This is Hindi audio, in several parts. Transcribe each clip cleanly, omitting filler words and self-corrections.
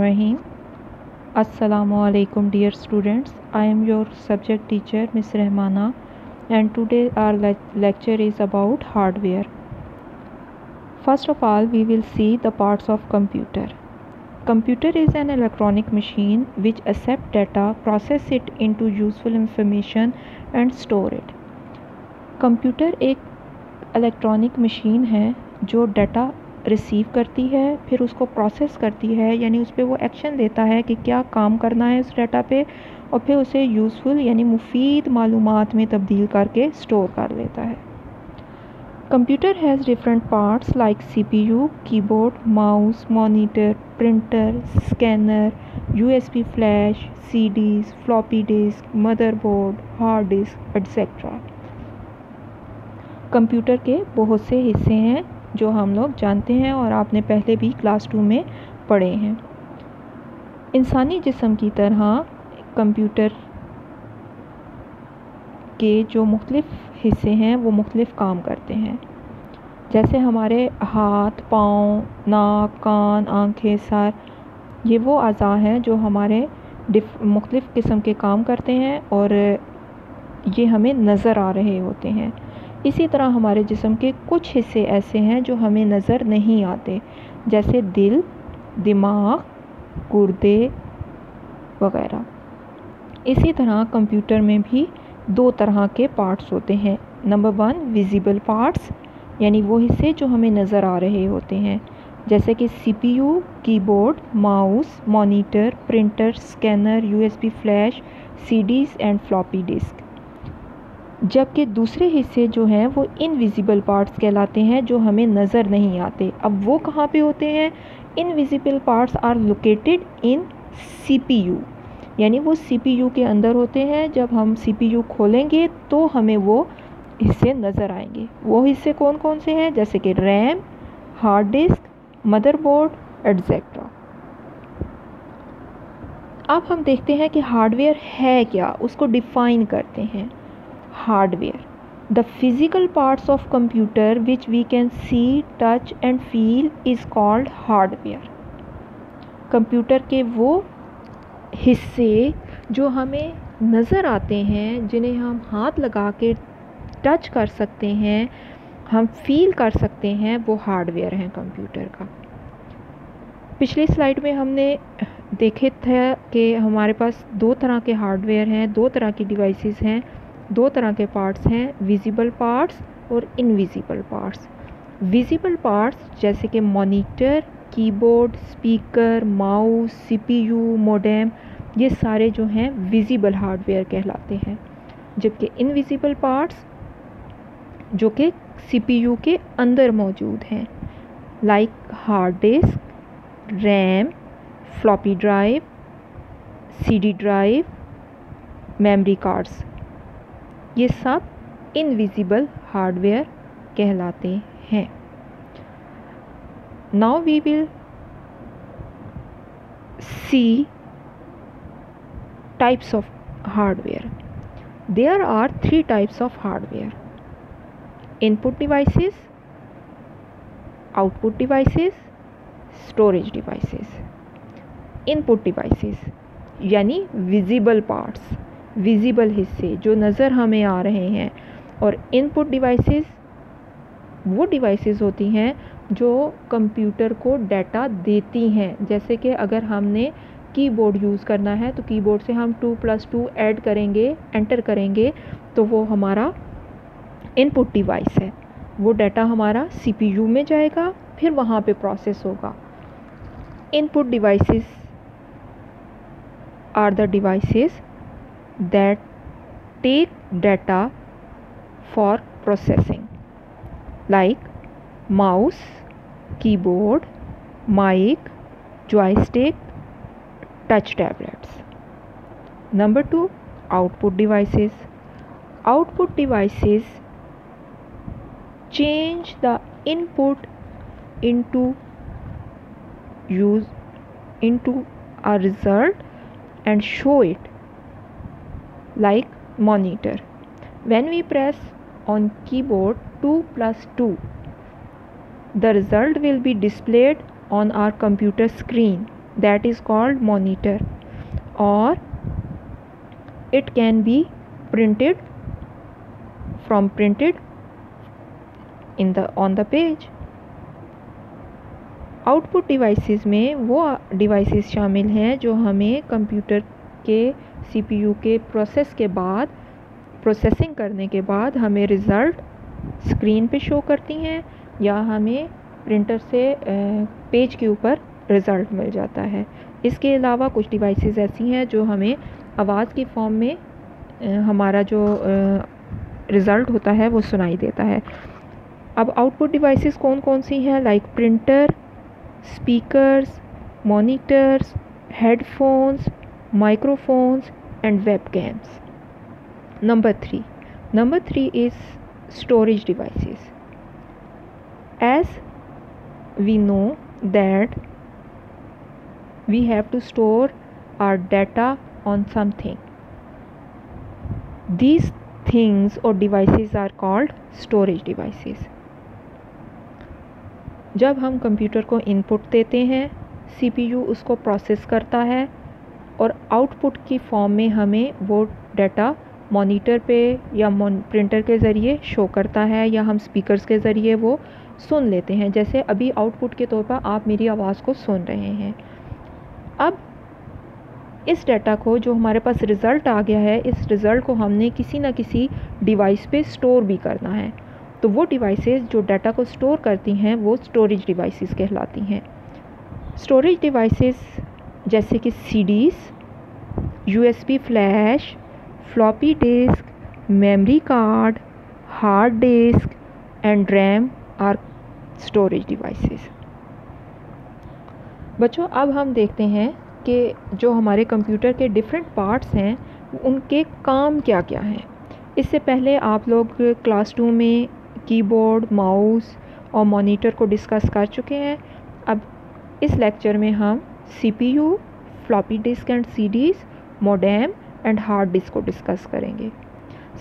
Rahim. Assalamu alaikum dear students. I am your subject teacher Miss Rahmana and today our lecture is about hardware. First of all we will see the parts of computer. Computer is an electronic machine which accept data, process it into useful information and store it. Computer एक इलेक्ट्रॉनिक मशीन है जो डाटा रिसीव करती है, फिर उसको प्रोसेस करती है, यानी उस पर वो एक्शन लेता है कि क्या काम करना है उस डाटा पे, और फिर उसे यूज़फुल यानी मुफीद मालूमात में तब्दील करके स्टोर कर लेता है. Computer has different parts like CPU, keyboard, mouse, monitor, printer, scanner, USB flash, CDs, floppy disk, motherboard, hard disk etcetera. Computer के बहुत से हिस्से हैं जो हम लोग जानते हैं और आपने पहले भी क्लास 2 में पढ़े हैं. इंसानी जिस्म की तरह कंप्यूटर के जो मुख्तलिफ हिस्से हैं वो मुख्तलिफ काम करते हैं. जैसे हमारे हाथ, पाँव, नाक, कान, आँखें, सर, ये वो अज़ा हैं जो हमारे मुख्तलिफ किस्म के काम करते हैं और ये हमें नज़र आ रहे होते हैं. इसी तरह हमारे जिस्म के कुछ हिस्से ऐसे हैं जो हमें नज़र नहीं आते, जैसे दिल, दिमाग, गुर्दे वगैरह. इसी तरह कंप्यूटर में भी दो तरह के पार्ट्स होते हैं. नंबर 1 विजिबल पार्ट्स, यानी वो हिस्से जो हमें नज़र आ रहे होते हैं, जैसे कि CPU, keyboard, mouse, monitor, printer, scanner, USB flash, CDs and floppy disk. जबकि दूसरे हिस्से जो हैं वो इनविजिबल पार्ट्स कहलाते हैं जो हमें नज़र नहीं आते. अब वो कहाँ पे होते हैं? Invisible parts are located in CPU, यानी वो CPU के अंदर होते हैं. जब हम CPU खोलेंगे तो हमें वो हिस्से नज़र आएंगे. वो हिस्से कौन कौन से हैं? जैसे कि RAM, hard disk, motherboard etcetera. अब हम देखते हैं कि हार्डवेयर है क्या, उसको डिफ़ाइन करते हैं. Hardware, the physical parts of computer which we can see, touch and feel is called hardware. Computer के वो हिस्से जो हमें नज़र आते हैं, जिन्हें हम हाथ लगा के टच कर सकते हैं, हम फील कर सकते हैं, वो हार्डवेयर हैं कंप्यूटर का. पिछली स्लाइड में हमने देखे थे कि हमारे पास दो तरह के हार्डवेयर हैं, दो तरह की डिवाइसेस हैं, दो तरह के पार्ट्स हैं, विजिबल पार्ट्स और इनविजिबल पार्ट्स. विजिबल पार्ट्स जैसे कि monitor, keyboard, speaker, mouse, CPU, modem, ये सारे जो हैं विजिबल हार्डवेयर कहलाते हैं. जबकि इनविजिबल पार्ट्स जो कि CPU के अंदर मौजूद हैं, like hard disk, RAM, floppy drive, CD drive, memory cards, ये सब इनविजिबल हार्डवेयर कहलाते हैं. Now we will see types of hardware. There are 3 types of hardware: input devices, output devices, storage devices. Input devices यानी विजिबल पार्ट्स, विजिबल हिस्से जो नज़र हमें आ रहे हैं. और इनपुट डिवाइसेस वो डिवाइसेस होती हैं जो कंप्यूटर को डाटा देती हैं. जैसे कि अगर हमने कीबोर्ड यूज़ करना है तो कीबोर्ड से हम 2+2 ऐड करेंगे, एंटर करेंगे, तो वो हमारा इनपुट डिवाइस है. वो डाटा हमारा CPU में जाएगा, फिर वहाँ पे प्रोसेस होगा. Input devices are the devices that take data for processing, like mouse, keyboard, mic, joystick, touch tablets. Number 2 output devices. Output devices change the input into a result and show it, like monitor. When we press on keyboard 2+2, the result will be displayed on our computer screen that is called monitor, or it can be printed on the page. Output devices में वो डिवाइसेस शामिल हैं जो हमें कंप्यूटर के CPU के प्रोसेसिंग करने के बाद हमें रिज़ल्ट स्क्रीन पे शो करती हैं, या हमें प्रिंटर से पेज के ऊपर रिज़ल्ट मिल जाता है। इसके अलावा कुछ डिवाइसेस ऐसी हैं जो हमें आवाज़ की फॉर्म में हमारा जो रिज़ल्ट होता है वो सुनाई देता है। अब आउटपुट डिवाइसेस कौन कौन सी हैं? Like printer, speakers, monitors, headphones, microphones and webcams. Number 3 is storage devices. As we know that we have to store our data on something. These things or devices are called storage devices. जब हम कंप्यूटर को इनपुट देते हैं, CPU उसको प्रोसेस करता है और आउटपुट की फॉर्म में हमें वो डाटा मॉनिटर पे या प्रिंटर के ज़रिए शो करता है, या हम स्पीकर्स के ज़रिए वो सुन लेते हैं। जैसे अभी आउटपुट के तौर पर आप मेरी आवाज़ को सुन रहे हैं। अब इस डाटा को, जो हमारे पास रिज़ल्ट आ गया है, इस रिज़ल्ट को हमने किसी न किसी डिवाइस पे स्टोर भी करना है। तो वो डिवाइसेस जो डाटा को स्टोर करती हैं वो स्टोरेज डिवाइसेस कहलाती हैं। स्टोरेज डिवाइसेस जैसे कि CDs, USB flash, floppy disk, memory card, hard disk and RAM are storage devices. बच्चों, अब हम देखते हैं कि जो हमारे कंप्यूटर के डिफरेंट पार्ट्स हैं उनके काम क्या क्या हैं। इससे पहले आप लोग क्लास 2 में कीबोर्ड, माउस और मॉनिटर को डिस्कस कर चुके हैं। अब इस लेक्चर में हम CPU, floppy disk and CDs, modem and hard disk को डिस्कस करेंगे।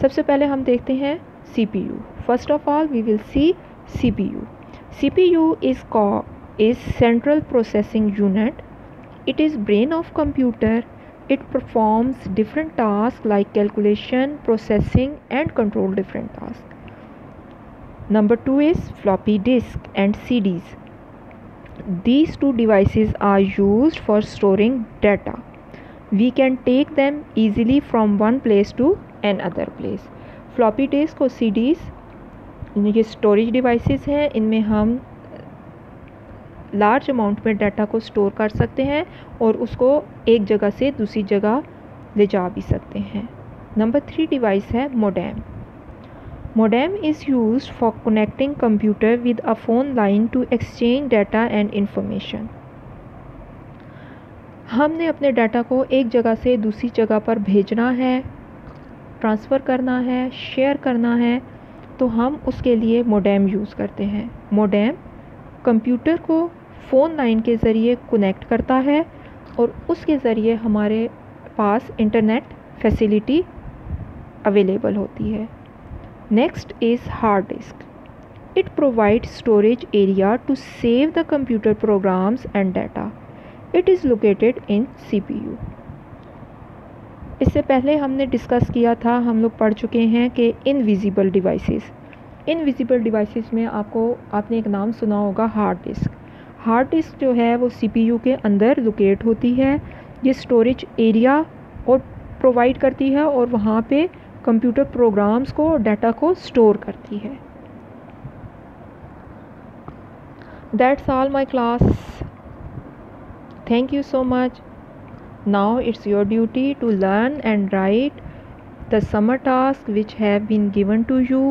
सबसे पहले हम देखते हैं CPU। First of all we will see CPU. CPU is central processing unit. It is brain of computer. It performs different tasks like calculation, processing and control different tasks. Number 2 is floppy disk and CDs. These two devices are used for storing data. We can take them easily from one place to another place. Floppy disk और CDs ये स्टोरेज डिवाइसेस हैं। इनमें हम लार्ज अमाउंट में डाटा को स्टोर कर सकते हैं और उसको एक जगह से दूसरी जगह ले जा भी सकते हैं। नंबर 3 डिवाइस है modem. Modem is used for connecting computer with a phone line to exchange data and information. हमने अपने डाटा को एक जगह से दूसरी जगह पर भेजना है, ट्रांसफ़र करना है, शेयर करना है, तो हम उसके लिए मोडेम यूज़ करते हैं। मोडेम कंप्यूटर को फ़ोन लाइन के ज़रिए कनेक्ट करता है और उसके ज़रिए हमारे पास इंटरनेट फैसिलिटी अवेलेबल होती है। Next is hard disk. It provides storage area to save the computer programs and data. It is located in CPU। इससे पहले हमने डिस्कस किया था, हम लोग पढ़ चुके हैं कि इनविजिबल डिवाइसेस में आपने एक नाम सुना होगा, हार्ड डिस्क। हार्ड डिस्क जो है वो CPU के अंदर लोकेट होती है। ये स्टोरेज एरिया और प्रोवाइड करती है और वहाँ पे कंप्यूटर प्रोग्राम्स को, डाटा को स्टोर करती है। That's all my class. Thank you so much. Now it's your duty to learn and write the summer tasks which have been given to you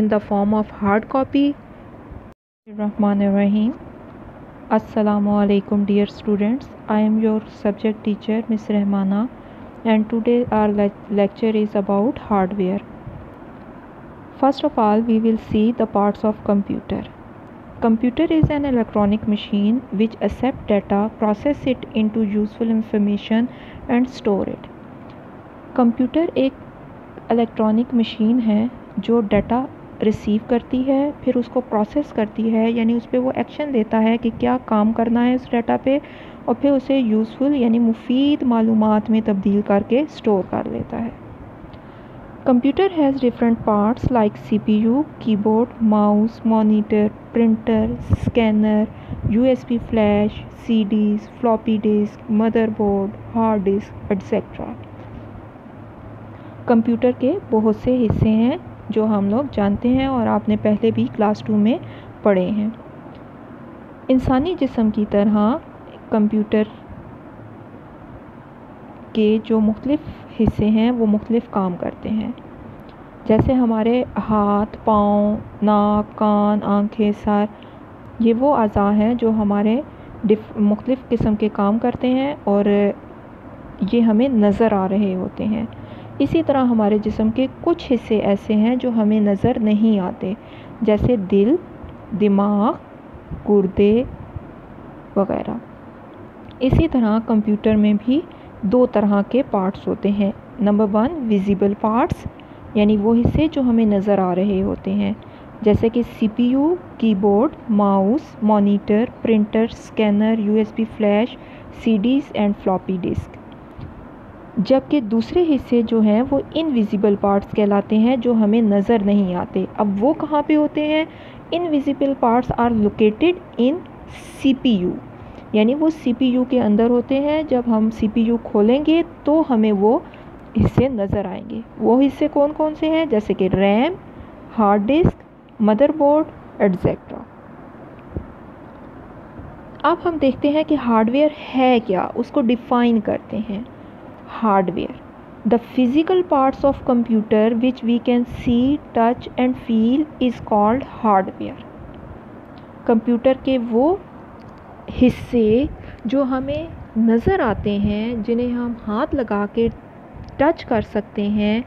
in the form of hard copy. Rahmanir-Rahim. Assalamu alaikum dear students. I am your subject teacher Miss Rahmana and today our lecture is about hardware. First of all we will see the parts of computer. Computer is an electronic machine which accepts data, process it into useful information and store it. Computer एक इलेक्ट्रॉनिक मशीन है जो डाटा रिसीव करती है, फिर उसको प्रोसेस करती है, यानी उस पर वो एक्शन लेता है कि क्या काम करना है उस डाटा पे, और फिर उसे यूज़फुल यानी मुफीद मालूमात में तब्दील करके स्टोर कर लेता है। Computer has different parts like CPU, keyboard, mouse, monitor, printer, scanner, USB flash, CDs, floppy disk, motherboard, hard disk etcetera. Computer के बहुत से हिस्से हैं जो हम लोग जानते हैं और आपने पहले भी क्लास 2 में पढ़े हैं। इंसानी जिस्म की तरह कंप्यूटर के जो मुख्तलिफ हिस्से हैं वो मुख्तलिफ काम करते हैं। जैसे हमारे हाथ, पाँव, नाक, कान, आँखें, सर, ये वो अज़ा हैं जो हमारे मुख्तलिफ किस्म के काम करते हैं और ये हमें नज़र आ रहे होते हैं। इसी तरह हमारे जिस्म के कुछ हिस्से ऐसे हैं जो हमें नज़र नहीं आते, जैसे दिल, दिमाग, गुर्दे वगैरह। इसी तरह कंप्यूटर में भी दो तरह के पार्ट्स होते हैं। नंबर 1 विजिबल पार्ट्स, यानी वो हिस्से जो हमें नज़र आ रहे होते हैं, जैसे कि CPU, keyboard, mouse, monitor, printer, scanner, USB flash, CDs and floppy disk. जबकि दूसरे हिस्से जो हैं वो इनविजिबल पार्ट्स कहलाते हैं, जो हमें नज़र नहीं आते। अब वो कहाँ पे होते हैं? Invisible parts are located in CPU, यानी वो CPU के अंदर होते हैं। जब हम CPU खोलेंगे तो हमें वो हिस्से नज़र आएंगे। वो हिस्से कौन कौन से हैं? जैसे कि RAM, hard disk, motherboard etcetera. अब हम देखते हैं कि हार्डवेयर है क्या, उसको डिफ़ाइन करते हैं। Hardware, the physical parts of computer which we can see, touch and feel is called hardware. Computer के वो हिस्से जो हमें नज़र आते हैं, जिन्हें हम हाथ लगा के टच कर सकते हैं,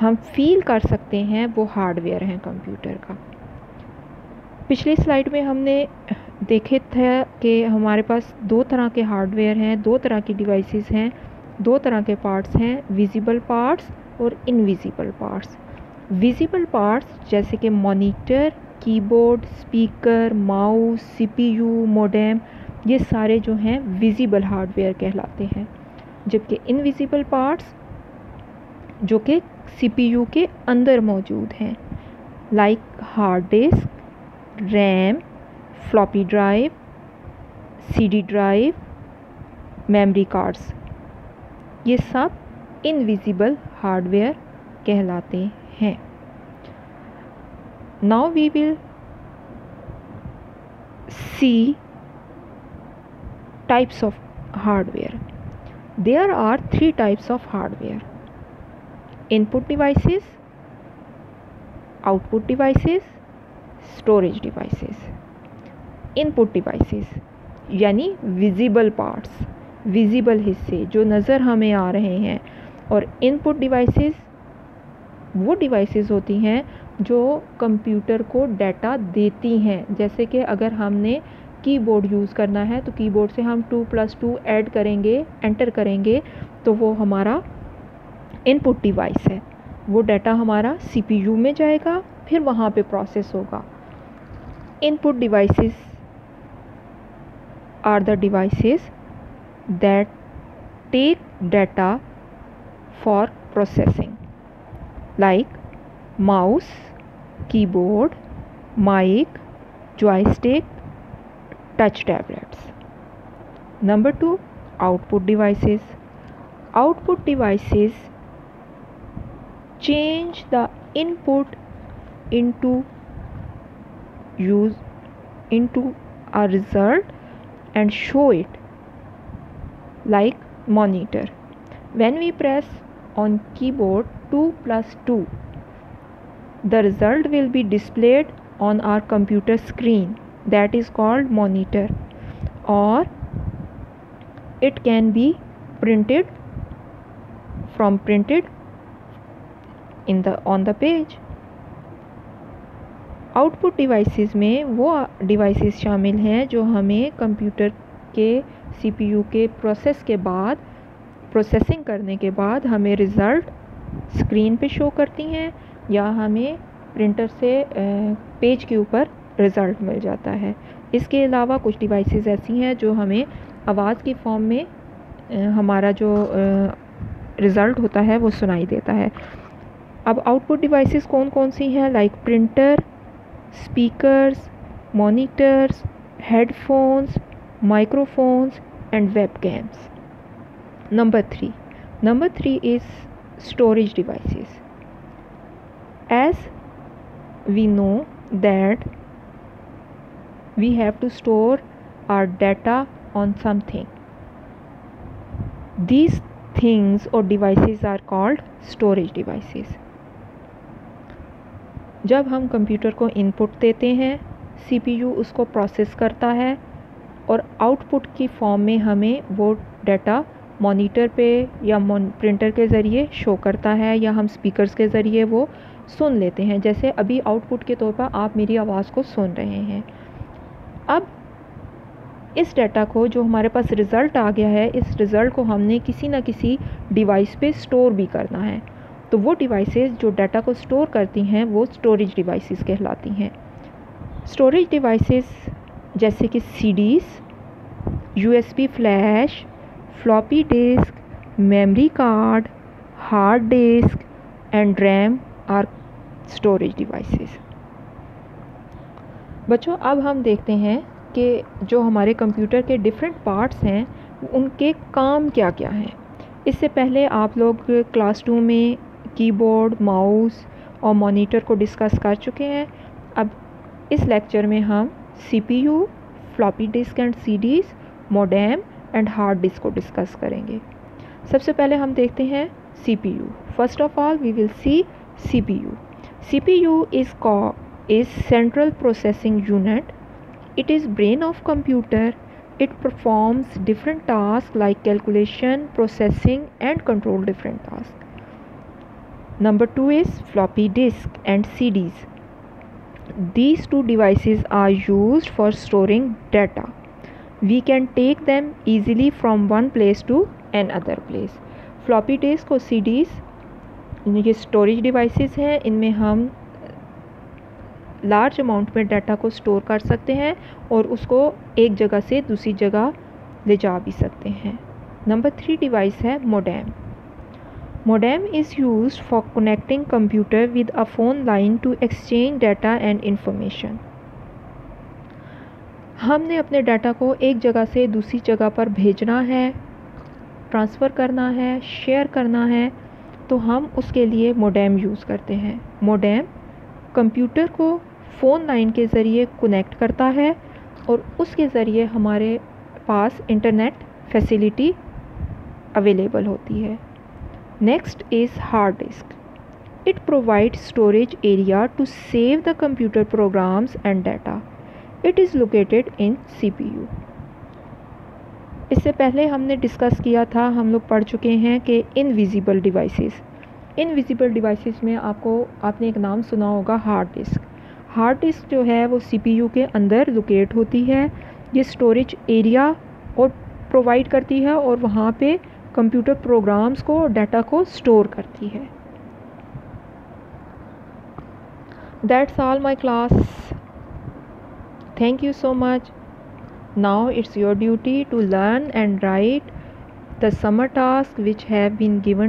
हम फील कर सकते हैं, वो हार्डवेयर हैं कंप्यूटर का। पिछली स्लाइड में हमने देखे थे कि हमारे पास दो तरह के हार्डवेयर हैं, दो तरह की डिवाइसेस हैं, दो तरह के पार्ट्स हैं, विजिबल पार्ट्स और इनविजिबल पार्ट्स। विजिबल पार्ट्स जैसे कि monitor, keyboard, speaker, mouse, CPU, modem, ये सारे जो हैं विजिबल हार्डवेयर कहलाते हैं। जबकि इनविजिबल पार्ट्स जो कि CPU के अंदर मौजूद हैं, like hard disk, RAM, floppy drive, CD drive, memory cards, ये सब इनविजिबल हार्डवेयर कहलाते हैं। Now we will see types of hardware. There are 3 types of hardware: input devices, output devices, storage devices. Input devices यानी visible parts, visible हिस्से जो नज़र हमें आ रहे हैं, और input devices वो डिवाइसेस होती हैं जो कंप्यूटर को डाटा देती हैं। जैसे कि अगर हमने कीबोर्ड यूज़ करना है तो कीबोर्ड से हम 2+2 ऐड करेंगे, एंटर करेंगे, तो वो हमारा इनपुट डिवाइस है। वो डाटा हमारा CPU में जाएगा, फिर वहाँ पे प्रोसेस होगा। Input devices are the devices that take data for processing, like mouse, keyboard, mic, joystick, touch tablets. Number 2, output devices. Output devices change the input into a result and show it, like monitor. When we press on keyboard 2+2, the result will be displayed on our computer screen, that is called monitor, or it can be printed on the page. Output devices में वो डिवाइसेस शामिल हैं जो हमें कंप्यूटर के CPU के प्रोसेसिंग करने के बाद हमें रिज़ल्ट स्क्रीन पे शो करती हैं, या हमें प्रिंटर से पेज के ऊपर रिज़ल्ट मिल जाता है। इसके अलावा कुछ डिवाइसेस ऐसी हैं जो हमें आवाज़ की फॉर्म में हमारा जो रिज़ल्ट होता है वो सुनाई देता है। अब आउटपुट डिवाइसेस कौन कौन सी हैं, like printer, speakers, monitors, headphones, microphones and webcams. Number 3 is storage devices. As we know that we have to store our data on something. These things or devices are called storage devices. जब हम कंप्यूटर को इनपुट देते हैं, CPU उसको प्रोसेस करता है और आउटपुट की फॉर्म में हमें वो डाटा मॉनिटर पे या प्रिंटर के ज़रिए शो करता है, या हम स्पीकर्स के ज़रिए वो सुन लेते हैं। जैसे अभी आउटपुट के तौर पर आप मेरी आवाज़ को सुन रहे हैं। अब इस डाटा को, जो हमारे पास रिज़ल्ट आ गया है, इस रिज़ल्ट को हमने किसी न किसी डिवाइस पे स्टोर भी करना है। तो वो डिवाइसेस जो डाटा को स्टोर करती हैं वो स्टोरेज डिवाइसेस कहलाती हैं। स्टोरेज डिवाइसेस जैसे कि CDs, USB flash, floppy disk, memory card, hard disk and RAM are storage devices. बच्चों, अब हम देखते हैं कि जो हमारे कंप्यूटर के डिफरेंट पार्ट्स हैं उनके काम क्या क्या हैं। इससे पहले आप लोग क्लास 2 में कीबोर्ड, माउस और मॉनिटर को डिस्कस कर चुके हैं। अब इस लेक्चर में हम CPU, floppy disk and CDs, modem and hard disk को डिस्कस करेंगे। सबसे पहले हम देखते हैं CPU। First of all we will see CPU. CPU is central processing unit. It is brain of computer. It performs different tasks like calculation, processing and control different tasks. Number 2 is floppy disk and CDs. These two devices are used for storing data. We can take them easily from one place to another place. Floppy disk और CDs ये स्टोरेज डिवाइसेस हैं। इनमें हम लार्ज अमाउंट में डाटा को स्टोर कर सकते हैं और उसको एक जगह से दूसरी जगह ले जा भी सकते हैं। नंबर 3 डिवाइस है modem. Modem is used for connecting computer with a phone line to exchange data and information. हमने अपने डाटा को एक जगह से दूसरी जगह पर भेजना है, ट्रांसफ़र करना है, शेयर करना है, तो हम उसके लिए मोडेम यूज़ करते हैं। मोडेम कंप्यूटर को फ़ोन लाइन के ज़रिए कनेक्ट करता है और उसके ज़रिए हमारे पास इंटरनेट फैसिलिटी अवेलेबल होती है। Next is hard disk. It provide storage area to save the computer programs and data. It is located in CPU. इससे पहले हमने डिस्कस किया था, हम लोग पढ़ चुके हैं कि इनविजिबल डिवाइसेस। इनविजिबल डिवाइसेस में आपने एक नाम सुना होगा, हार्ड डिस्क। हार्ड डिस्क जो है वो CPU के अंदर लोकेट होती है। ये स्टोरेज एरिया और प्रोवाइड करती है और वहाँ पे कंप्यूटर प्रोग्राम्स को, डाटा को स्टोर करती है। That's all my class. Thank you so much. Now it's your duty to learn and write the summer tasks which have been given